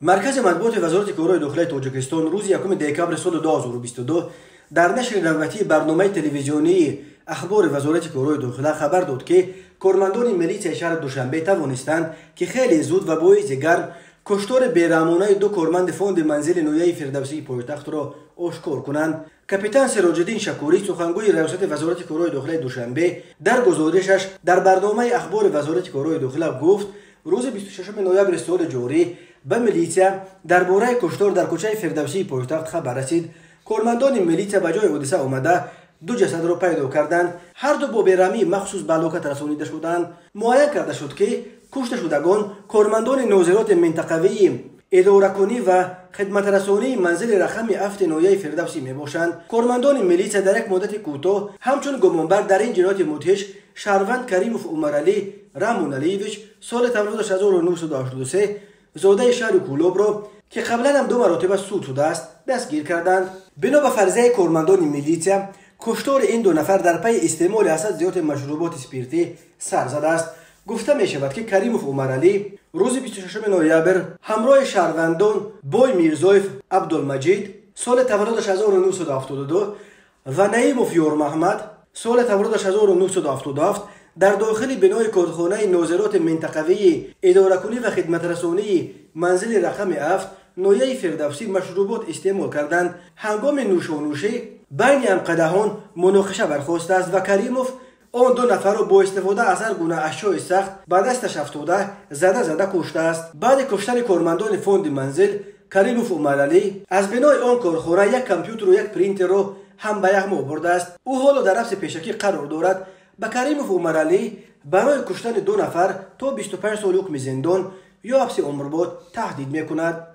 مرکز مطبوعات وزارت کارهای داخلی تاجیکستان روز 1 دکبر سال 2022 در نشر نوبتی برنامه تلویزیونی اخبار وزارت کارهای داخلی خبر داد که کارمندان ملیته شهر دوشنبه توانستند که خیلی زود و با گرم کشتار بیرحمانه دو کارمند فوند منزل نویه فردوسی پایتخت را آشکار کنند. کاپیتان سراج الدین شکوری سخنگوی ریاست وزارت کارهای داخلی دوشنبه در گزارشش در برنامه اخبار وزارت کارهای داخلی گفت روز 26 نوامبر سال جاری به ملیته درباره کشتار در کوچه فردوسی پایتخت خبر رسید. کارمندان ملیته به جای حادثه آمده دو جسد را پیدا کردند. هر دو با بیرحمی مخصوص به هلاکت رسانیده شدند. معاین کرده شد که کشته شدگان کارمندان ناظرات منطقوی اداره‌کنی و خدمت رسانی منزل رقم 7 نویه فردوسی می باشند. کارمندان ملیته در یک مدت کوتاه همچون گمانبر در این جنایت مدهش شهروند کریموف عمرعلی رامون علیویچ سال تولد 1983 زاده شهر کولوب را که قبلا هم 2 مرتبه سود شده است دستگیر کردند. بنا به فرضیه کارمندان ملیته کشتار این دو نفر در پی استعمال اسد زیاد مشروبات اسپریتی سر زده است. گفته می شود که کریموف عمرعلی روز 26 نوامبر همراه شهروندان بوی میرزایف عبدالمجید سال تولدش 1972 و نعیموف یار محمد سال تولدش 1977 در داخل بنای کارخانه ناظرات منطقوی اداره‌کنی و خدمت رسانی منزل رقم 7 نویه فردوسی مشروبات استعمال کردند. هنگام نوشانوشی بین هم قدهان مناقشه برخاست است و کریموف آن دو نفر را با استفاده از هر گونه اشیاء سخت به دستش افتاده زده کشته است. بعد کشتن کارمندان فوند منزل کریموف عمرعلی از بنای آن کارخانه یک کامپیوتر و یک پرینتر را هم به یغما برده است. او حالا در حبس پیشکی قرار دارد. به کریموف عمرعلی برای کشتن 2 نفر تا 25 سال حکم زندان یا حبس عمرباد تهدید میکند.